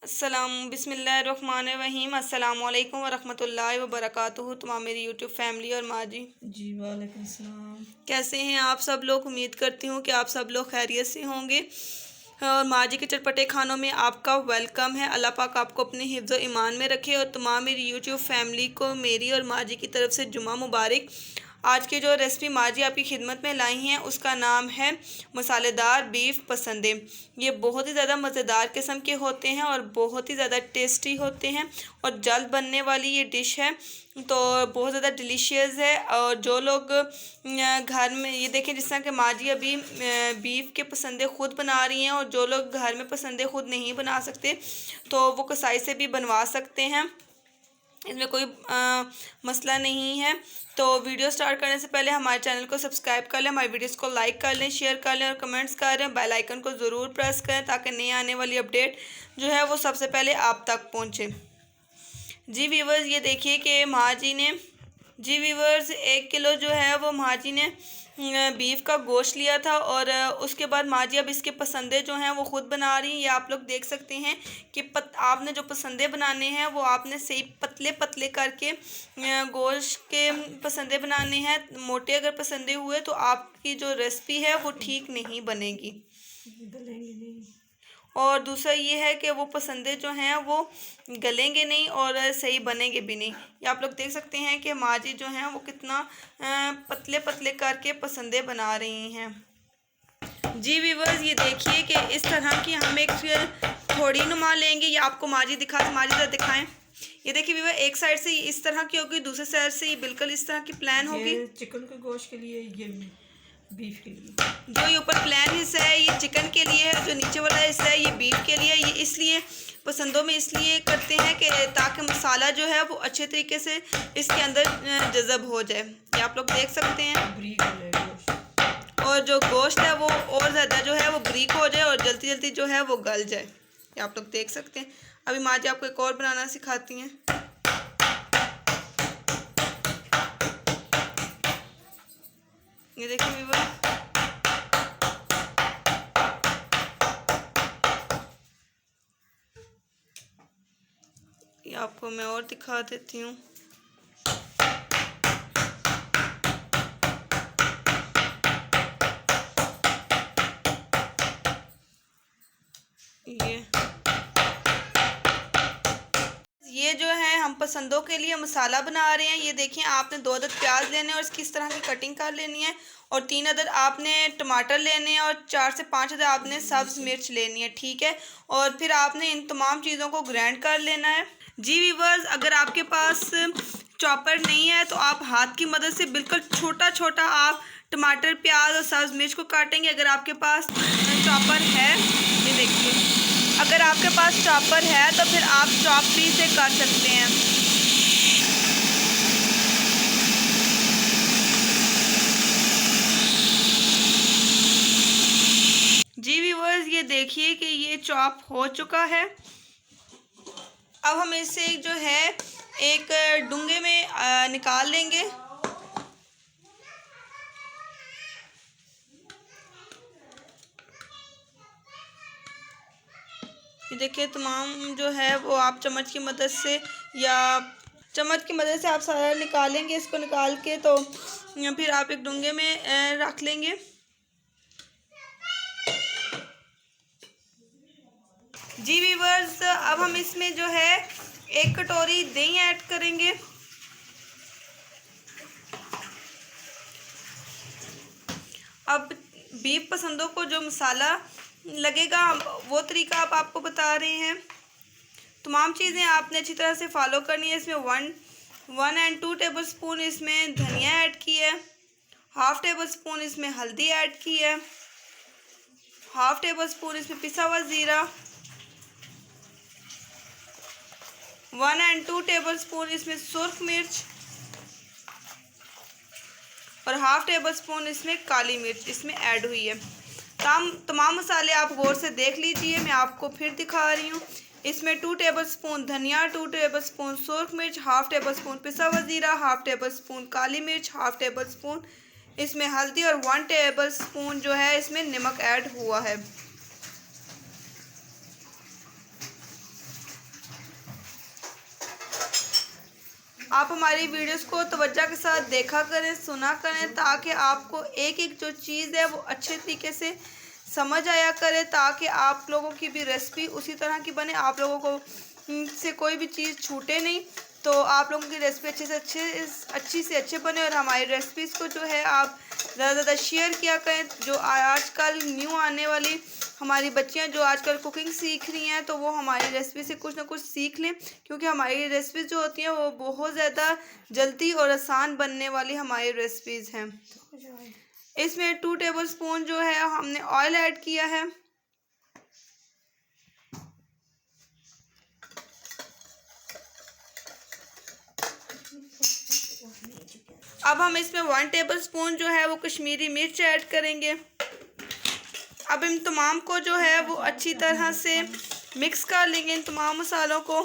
बिस्मिल्लाहिर्रहमानिर्रहीम अस्सलाम वालेकुम वरहमतुल्लाहि वबरकातुहू। तमाम मेरी यूट्यूब फैमिली और माँ जी, वालेकुम सलाम। कैसे हैं आप सब लोग। उम्मीद करती हूँ कि आप सब लोग खैरियत से होंगे और माँ जी के चटपटे खानों में आपका वेलकम है। अल्लाह पाक आपको अपने हिफ्ज़ ईमान में रखे और तमाम मेरी यूट्यूब फैमिली को मेरी और माँ जी की तरफ से जुमा मुबारक। आज की जो रेसिपी माँ जी आपकी खिदमत में लाई हैं उसका नाम है मसालेदार बीफ पसंदे। ये बहुत ही ज़्यादा मज़ेदार किस्म के होते हैं और बहुत ही ज़्यादा टेस्टी होते हैं और जल्द बनने वाली ये डिश है, तो बहुत ज़्यादा डिलीशियस है। और जो लोग घर में ये देखें, जिस तरह के माँ जी अभी बीफ के पसंदे ख़ुद बना रही हैं, और जो लोग घर में पसंदे ख़ुद नहीं बना सकते तो वो कसाई से भी बनवा सकते हैं, इसमें कोई मसला नहीं है। तो वीडियो स्टार्ट करने से पहले हमारे चैनल को सब्सक्राइब कर लें, हमारी वीडियोस को लाइक कर लें, शेयर कर लें और कमेंट्स कर लें। बेल आइकन को ज़रूर प्रेस करें ताकि नई आने वाली अपडेट जो है वो सबसे पहले आप तक पहुंचे। जी व्यूवर्स, ये देखिए कि माँ जी ने 1 किलो जो है वो माँ जी ने बीफ का गोश्त लिया था, और उसके बाद माँ जी अब इसके पसंदे जो हैं वो ख़ुद बना रही हैं। ये आप लोग देख सकते हैं कि आपने जो पसंदे बनाने हैं वो आपने सही पतले पतले करके गोश्त के पसंदे बनाने हैं। मोटे अगर पसंदे हुए तो आपकी जो रेसिपी है वो ठीक नहीं बनेगी। गलेंगे नहीं। और दूसरा ये है कि वो पसंदे जो हैं वो गलेंगे नहीं और सही बनेंगे भी नहीं। ये आप लोग देख सकते हैं कि माँ जी जो हैं वो कितना पतले पतले करके पसंदे बना रही हैं। जी व्यूवर्स, ये देखिए कि इस तरह की हम एक थोड़ी नुमा लेंगे। ये आपको माँ जी माँ जी जरा दिखाएं। ये देखिए व्यूवर, एक साइड से इस तरह की होगी, दूसरी साइड से ये बिल्कुल इस तरह की प्लान होगी। चिकन के गोश्त के लिए, ये बीफ के लिए। जो ये ऊपर प्लेन हिस्सा है ये चिकन के लिए है, जो नीचे वाला हिस्सा है ये बीफ के लिए। ये इसलिए पसंदों में इसलिए करते हैं कि ताकि मसाला जो है वो अच्छे तरीके से इसके अंदर जज़ब हो जाए। ये आप लोग देख सकते हैं। ब्रीक हो जाए गोश्त। और जो गोश्त है वो और ज़्यादा जो है वो ब्रीक हो जाए और जल्दी जल्दी जो है वो गल जाए। ये आप लोग देख सकते हैं। अभी माँ जी आपको एक और बनाना सिखाती हैं। ये देखिए व्यूअर, ये आपको मैं और दिखा देती हूँ। ये जो है हम पसंदों के लिए मसाला बना रहे हैं। ये देखिए, आपने 2 अदद प्याज लेने और इसकी इस तरह की कटिंग कर लेनी है, और 3 अदद आपने टमाटर लेने हैं, और 4 से 5 अदद आपने सब्ज़ मिर्च लेनी है, ठीक है। और फिर आपने इन तमाम चीज़ों को ग्राइंड कर लेना है। जी व्यूअर्स, अगर आपके पास चॉपर नहीं है तो आप हाथ की मदद से बिल्कुल छोटा छोटा आप टमाटर, प्याज और सब्ज़ मिर्च को काटेंगे। अगर आपके पास चॉपर है, ये देखिए, अगर आपके पास चॉपर है तो फिर आप चॉप भी से कर सकते हैं। जी व्यूअर्स, ये देखिए कि ये चॉप हो चुका है। अब हम इसे जो है एक डूंगे में निकाल लेंगे। ये देखिए, तमाम जो है वो आप चम्मच की मदद से आप सारा निकालेंगे। इसको निकाल के तो फिर आप एक डूंगे में रख लेंगे। जी वीवर्स, अब हम इसमें जो है 1 कटोरी दही ऐड करेंगे। अब बीफ पसंदों को जो मसाला लगेगा वो तरीका आप आपको बता रहे हैं। तमाम चीज़ें आपने अच्छी तरह से फॉलो करनी है। इसमें 1 एंड 2 टेबल स्पून इसमें धनिया ऐड की है, 1/2 टेबल स्पून इसमें हल्दी ऐड की है, 1/2 टेबल स्पून इसमें पिसा हुआ ज़ीरा, 1 एंड 2 टेबल स्पून इसमें सुर्ख मिर्च, और 1/2 टेबल स्पून इसमें काली मिर्च इसमें ऐड हुई है। तमाम मसाले आप गौर से देख लीजिए, मैं आपको फिर दिखा रही हूँ। इसमें 2 टेबल स्पून धनिया, 2 टेबल स्पून सुर्ख मिर्च, 1/2 टेबल स्पून पिसा हुआ ज़ीरा, 1/2 टेबल स्पून काली मिर्च, 1/2 टेबल स्पून इसमें हल्दी, और 1 टेबल स्पून जो है इसमें नमक ऐड हुआ है। आप हमारी वीडियोस को तवज्जो के साथ देखा करें, सुना करें, ताकि आपको एक एक जो चीज़ है वो अच्छे तरीके से समझ आया करे, ताकि आप लोगों की भी रेसिपी उसी तरह की बने, आप लोगों को से कोई भी चीज़ छूटे नहीं। तो आप लोगों की रेसिपी अच्छी से अच्छे बने, और हमारी रेसिपीज़ को जो है आप ज़्यादा से ज़्यादा शेयर किया करें। जो आजकल न्यू आने वाली हमारी बच्चियां जो आजकल कुकिंग सीख रही हैं, तो वो हमारी रेसिपी से कुछ ना कुछ सीख लें, क्योंकि हमारी रेसिपीज़ जो होती हैं वो बहुत ज़्यादा जल्दी और आसान बनने वाली हमारी रेसिपीज़ हैं। इसमें 2 टेबलस्पून जो है हमने ऑयल ऐड किया है। अब हम इसमें 1 टेबलस्पून जो है वो कश्मीरी मिर्च ऐड करेंगे। अब इन तमाम को जो है वो अच्छी तरह से मिक्स कर लेंगे, इन तमाम मसालों को।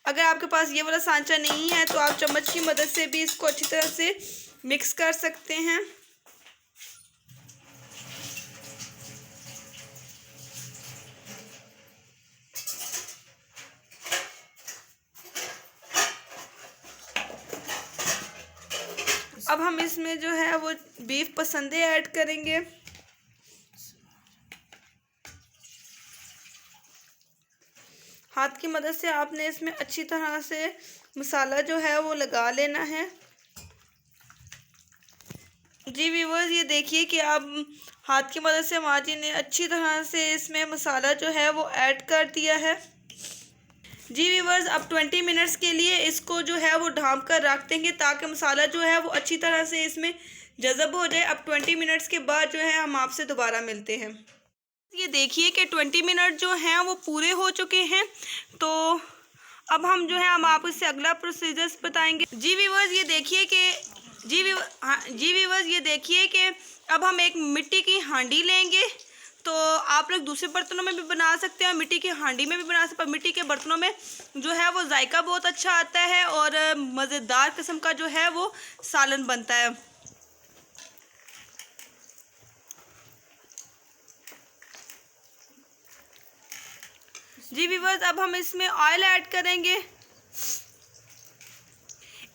अगर आपके पास ये वाला सांचा नहीं है तो आप चम्मच की मदद से भी इसको अच्छी तरह से मिक्स कर सकते हैं। अब हम इसमें जो है वो बीफ पसंदे ऐड करेंगे। हाथ की मदद से आपने इसमें अच्छी तरह से मसाला जो है वो लगा लेना है। जी व्यूअर्स, ये देखिए कि अब हाथ की मदद से माँ जी ने अच्छी तरह से इसमें मसाला जो है वो ऐड कर दिया है। जी व्यूअर्स, अब 20 मिनट्स के लिए इसको जो है वो ढाँप कर रख देंगे, ताकि मसाला जो है वो अच्छी तरह से इसमें जज़ब हो जाए। अब 20 मिनट्स के बाद जो है हम आपसे दोबारा मिलते हैं। ये देखिए कि 20 मिनट जो हैं वो पूरे हो चुके हैं। तो अब हम जो है हम आपको इससे अगला प्रोसीजर्स बताएंगे। जी व्यूअर्स, ये देखिए कि अब हम एक मिट्टी की हांडी लेंगे। तो आप लोग दूसरे बर्तनों में भी बना सकते हैं, मिट्टी की हांडी में भी बना सकते हैं। मिट्टी के बर्तनों में जो है वो जायका बहुत अच्छा आता है और मज़ेदार किस्म का जो है वो सालन बनता है। जी व्यूअर्स, अब हम इसमें ऑयल ऐड करेंगे।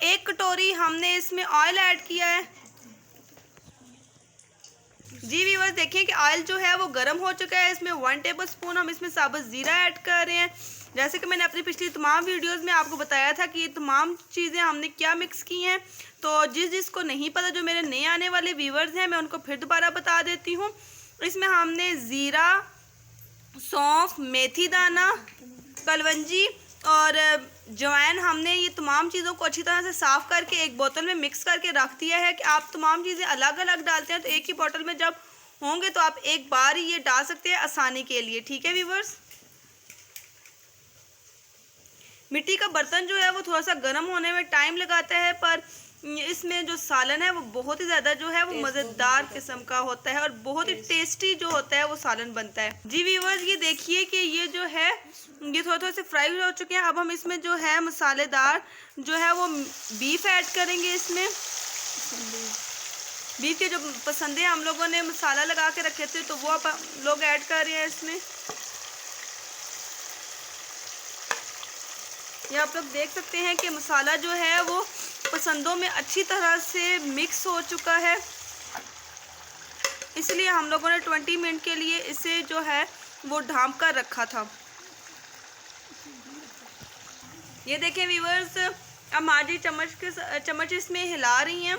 1 कटोरी हमने इसमें ऑयल ऐड किया है। जी व्यूअर्स, देखिए कि ऑयल जो है वो गर्म हो चुका है। इसमें 1 टेबलस्पून हम इसमें साबुत ज़ीरा ऐड कर रहे हैं। जैसे कि मैंने अपनी पिछली तमाम वीडियोस में आपको बताया था कि ये तमाम चीज़ें हमने क्या मिक्स की हैं। तो जिसको नहीं पता, जो मेरे नए आने वाले व्यूअर्स हैं, मैं उनको फिर दोबारा बता देती हूँ। इसमें हमने ज़ीरा, सौंफ, मेथी दाना, कलवंजी और जवैन, हमने ये तमाम चीज़ों को अच्छी तरह से साफ़ करके एक बोतल में मिक्स करके रख दिया है। कि आप तमाम चीज़ें अलग अलग डालते हैं तो एक ही बोतल में जब होंगे तो आप एक बार ही ये डाल सकते हैं आसानी के लिए। ठीक है व्यूअर्स, मिट्टी का बर्तन जो है वो थोड़ा सा गर्म होने में टाइम लगाता है, पर इसमें जो सालन है वो बहुत ही ज़्यादा जो है वो मज़ेदार किस्म का होता है और बहुत ही टेस्टी जो होता है वो सालन बनता है। जी व्यूअर्स, ये देखिए कि ये जो है ये थोड़ा थोड़ा से फ्राई हो चुके हैं। अब हम इसमें जो है मसालेदार जो है वो बीफ ऐड करेंगे। इसमें बीफ के जो पसंदे हम लोगों ने मसाला लगा के रखे थे तो वो अब लोग ऐड कर रहे हैं इसमें। ये आप लोग देख सकते हैं कि मसाला जो है वो पसंदों में अच्छी तरह से मिक्स हो चुका है, इसलिए हम लोगों ने 20 मिनट के लिए इसे जो है वो ढाँप कर रखा था। ये देखें व्यूअर्स, अब माँ जी चम्मच इसमें हिला रही हैं।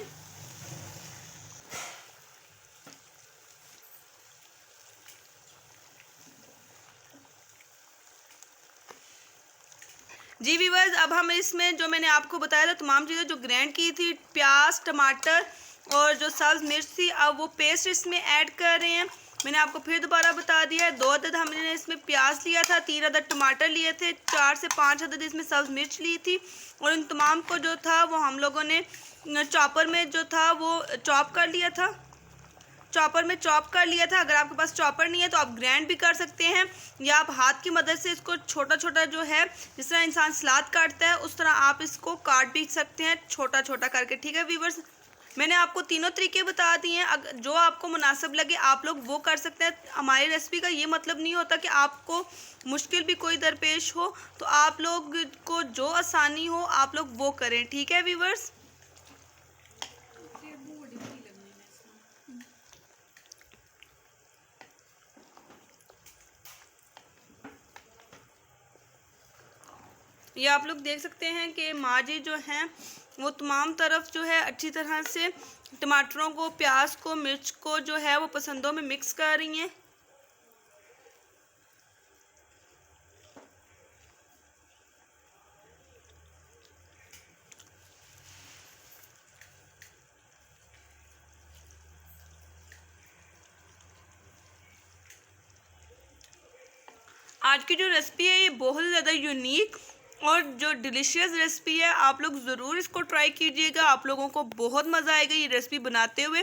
जी व्यूअर्स, अब हम इसमें जो मैंने आपको बताया था तमाम चीज़ें जो ग्राइंड की थी, प्याज, टमाटर और जो सब्ज़ मिर्च थी, अब वो पेस्ट इसमें ऐड कर रहे हैं। मैंने आपको फिर दोबारा बता दिया है, 2 अदद हमने इसमें प्याज लिया था, 3 अदद टमाटर लिए थे, 4 से 5 अदद इसमें सब्ज़ मिर्च ली थी और इन तमाम को जो था वो हम लोगों ने चॉपर में जो था वो चॉप कर लिया था। अगर आपके पास चॉपर नहीं है तो आप ग्राइंड भी कर सकते हैं, या आप हाथ की मदद से इसको छोटा छोटा जो है जिस तरह इंसान सलाद काटता है उस तरह आप इसको काट भी सकते हैं छोटा छोटा करके। ठीक है व्यूअर्स, मैंने आपको तीनों तरीके बता दिए हैं, अगर जो आपको मुनासिब लगे आप लोग वो कर सकते हैं। हमारी रेसिपी का ये मतलब नहीं होता कि आपको मुश्किल भी कोई दरपेश हो तो आप लोग को जो आसानी हो आप लोग वो करें, ठीक है व्यूवर्स। ये आप लोग देख सकते हैं कि माँ जी जो हैं वो तमाम तरफ जो है अच्छी तरह से टमाटरों को, प्याज को, मिर्च को जो है वो पसंदों में मिक्स कर रही हैं। आज की जो रेसिपी है ये बहुत ज़्यादा यूनिक और जो डिलीशियस रेसिपी है, आप लोग ज़रूर इसको ट्राई कीजिएगा। आप लोगों को बहुत मज़ा आएगा ये रेसिपी बनाते हुए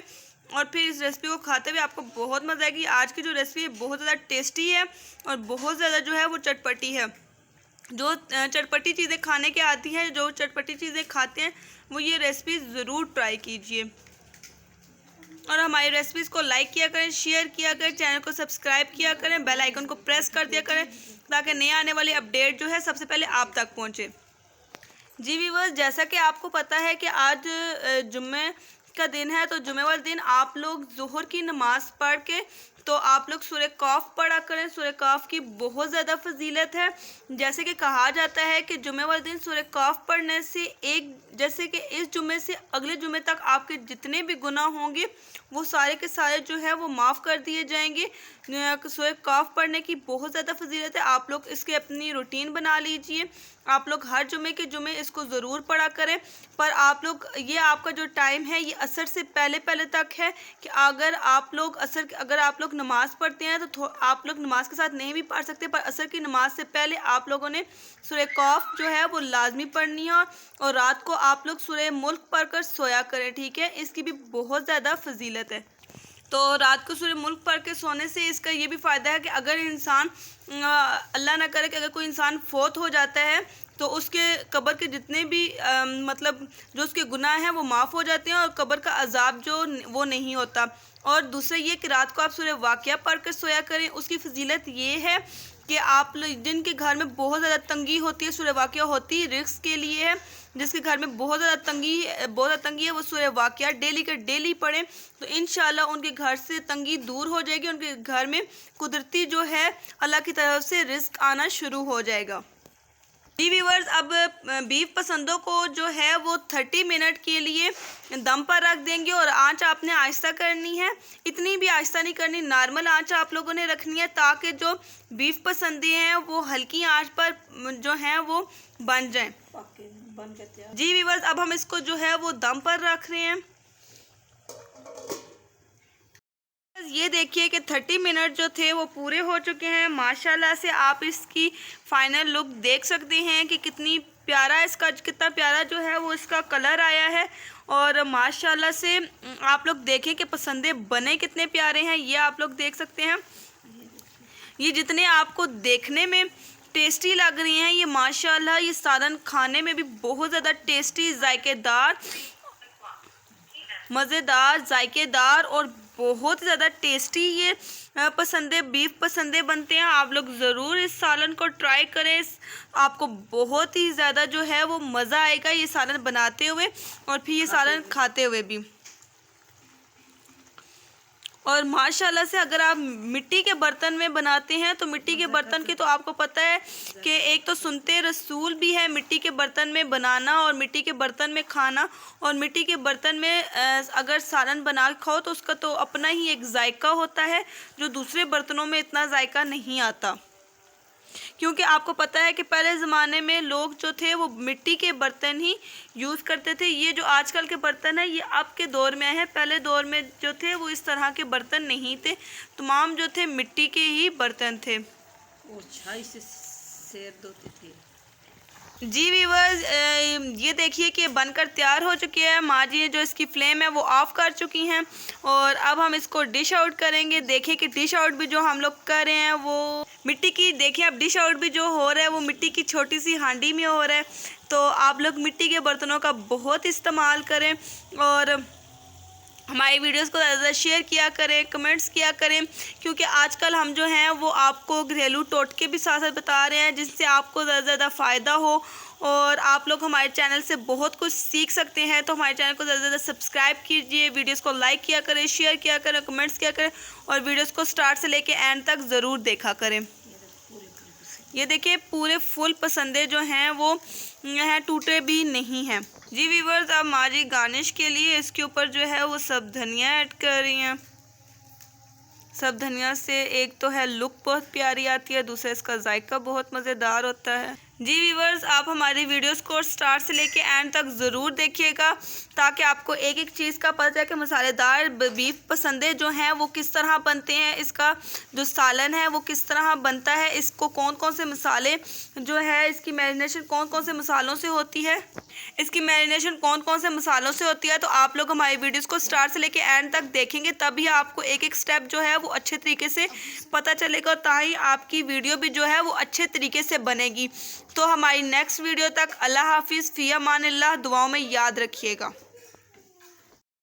और फिर इस रेसिपी को खाते हुए आपको बहुत मज़ा आएगी। आज की जो रेसिपी है बहुत ज़्यादा टेस्टी है और बहुत ज़्यादा जो है वो चटपटी है। जो चटपटी चीज़ें खाने के आती हैं, जो चटपटी चीज़ें खाते हैं, वो ये रेसिपी ज़रूर ट्राई कीजिए और हमारी रेसिपीज़ को लाइक किया करें, शेयर किया करें, चैनल को सब्सक्राइब किया करें, बेल आइकन को प्रेस कर दिया करें ताकि नए आने वाली अपडेट जो है सबसे पहले आप तक पहुंचे। जी व्यूअर्स, जैसा कि आपको पता है कि आज जुम्मे का दिन है, तो जुम्मे वाले दिन आप लोग ज़ोहर की नमाज़ पढ़ के तो आप लोग सूरह काफ पढ़ा करें। सूरह काफ की बहुत ज़्यादा फजीलत है। जैसे कि कहा जाता है कि जुम्मे वाले दिन सूरह काफ पढ़ने से जैसे कि इस जुम्मे से अगले जुम्मे तक आपके जितने भी गुनाह होंगे वो सारे के सारे जो है वो माफ़ कर दिए जाएंगे। सूरह काफ पढ़ने की बहुत ज़्यादा फजीलत है। आप लोग इसकी अपनी रूटीन बना लीजिए। आप लोग हर जुम्मे के जुम्मे इसको ज़रूर पढ़ा करें। पर आप लोग ये आपका जो टाइम है ये असर से पहले पहले तक है कि अगर आप लोग नमाज़ पढ़ते हैं तो आप लोग नमाज के साथ नहीं भी पढ़ सकते, पर असर की नमाज से पहले आप लोगों ने सूरह काफ जो है वो लाजमी पढ़नी है और रात को आप लोग सूरह मुल्क पढ़कर सोया करें, ठीक है। इसकी भी बहुत ज़्यादा फजीलत है। तो रात को सूरह मुल्क पढ़ के सोने से इसका ये भी फ़ायदा है कि अगर इंसान अल्लाह ना करे कि अगर कोई इंसान फोत हो जाता है तो उसके कब्र के जितने भी मतलब जो उसके गुनाह हैं वो माफ़ हो जाते हैं और कब्र का अजाब जो वो नहीं होता। और दूसरा ये कि रात को आप सूरह वाक़िया पढ़ कर सोया करें। उसकी फजीलत ये है कि आप जिनके घर में बहुत ज़्यादा तंगी होती है, सूरह वाक़िया होती है रिस्क के लिए है। जिसके घर में बहुत ज़्यादा तंगी है वो सूरह वाक़िया डेली के डेली पढ़ें तो इंशाल्लाह उनके घर से तंगी दूर हो जाएगी। उनके घर में कुदरती जो है अल्लाह की तरफ से रिस्क आना शुरू हो जाएगा। जी व्यूअर्स, अब बीफ पसंदों को जो है वो 30 मिनट के लिए दम पर रख देंगे और आंच आपने आहिस्ता करनी है। इतनी भी आहिस्ता नहीं करनी, नॉर्मल आंच आप लोगों ने रखनी है ताकि जो बीफ पसंदे हैं वो हल्की आंच पर जो हैं वो बन जाएं। जी व्यूअर्स, अब हम इसको जो है वो दम पर रख रहे हैं। ये देखिए कि 30 मिनट जो थे वो पूरे हो चुके हैं। माशाल्लाह से आप इसकी फ़ाइनल लुक देख सकते हैं कि कितना प्यारा जो है वो इसका कलर आया है। और माशाल्लाह से आप लोग देखें कि पसंदे बने कितने प्यारे हैं, ये आप लोग देख सकते हैं। ये जितने आपको देखने में टेस्टी लग रही हैं, ये माशाल्लाह ये सालन खाने में भी बहुत ज़्यादा टेस्टी, जायकेदार, मज़ेदार, जायकेदार और बहुत ज़्यादा टेस्टी ये बीफ पसंदे बनते हैं। आप लोग ज़रूर इस सालन को ट्राई करें। आपको बहुत ही ज़्यादा जो है वो मज़ा आएगा ये सालन बनाते हुए और फिर ये सालन खाते हुए भी। और माशाल्लाह से अगर आप मिट्टी के बर्तन में बनाते हैं तो मिट्टी के बर्तन की तो आपको पता है कि एक तो सुन्नते रसूल भी है मिट्टी के बर्तन में बनाना और मिट्टी के बर्तन में खाना। और मिट्टी के बर्तन में अगर सालन बना के खाओ तो उसका तो अपना ही एक जायका होता है जो दूसरे बर्तनों में इतना जायका नहीं आता। क्योंकि आपको पता है कि पहले ज़माने में लोग जो थे वो मिट्टी के बर्तन ही यूज़ करते थे। ये जो आजकल के बर्तन है ये अब के दौर में है, पहले दौर में जो थे वो इस तरह के बर्तन नहीं थे, तमाम जो थे मिट्टी के ही बर्तन थे। और छाई से सेर धोते थे। जी व्यूअर्स, ये देखिए कि बनकर तैयार हो चुकी है। माँ जी जो इसकी फ्लेम है वो ऑफ़ कर चुकी हैं और अब हम इसको डिश आउट करेंगे। देखिए कि डिश आउट भी जो हम लोग कर रहे हैं वो मिट्टी की, देखिए अब डिश आउट भी जो हो रहा है वो मिट्टी की छोटी सी हांडी में हो रहा है। तो आप लोग मिट्टी के बर्तनों का बहुत इस्तेमाल करें और हमारी वीडियोस को ज़्यादा शेयर किया करें, कमेंट्स किया करें, क्योंकि आजकल हम जो हैं वो आपको घरेलू टोटके भी साथ साथ बता रहे हैं जिससे आपको ज़्यादा फ़ायदा हो और आप लोग हमारे चैनल से बहुत कुछ सीख सकते हैं। तो हमारे चैनल को ज़्यादा सब्सक्राइब कीजिए, वीडियोस को लाइक किया करें, शेयर किया करें, कमेंट्स किया करें और वीडियोस को स्टार्ट से लेके एंड तक ज़रूर देखा करें। ये देखिए पूरे फुल पसंदे जो हैं वो हैं, टूटे भी नहीं हैं। जी व्यूवर्स, अब माँ जी गार्निश के लिए इसके ऊपर जो है वो सब धनिया ऐड कर रही हैं। सब धनिया से एक तो है लुक बहुत प्यारी आती है, दूसरा इसका जायका बहुत मज़ेदार होता है। जी व्यूवर्स, आप हमारी वीडियोस को स्टार्ट से लेके एंड तक ज़रूर देखिएगा ताकि आपको एक एक चीज़ का पता है कि मसालेदार बीफ पसंदे जो हैं वो किस तरह बनते हैं, इसका जो सालन है वो किस तरह बनता है, इसको कौन कौन से मसाले जो है, इसकी मैरिनेशन कौन कौन से मसालों से होती है, इसकी मैरिनेशन कौन कौन से मसालों से होती है। तो आप लोग हमारी वीडियोस को स्टार्ट से लेके एंड तक देखेंगे तभी आपको एक एक स्टेप जो है वो अच्छे तरीके से पता चलेगा, ताकि आपकी वीडियो भी जो है वो अच्छे तरीके से बनेगी। तो हमारी नेक्स्ट वीडियो तक अल्लाह हाफिज़, फ़ी अमानिल्लाह, दुआओं में याद रखिएगा।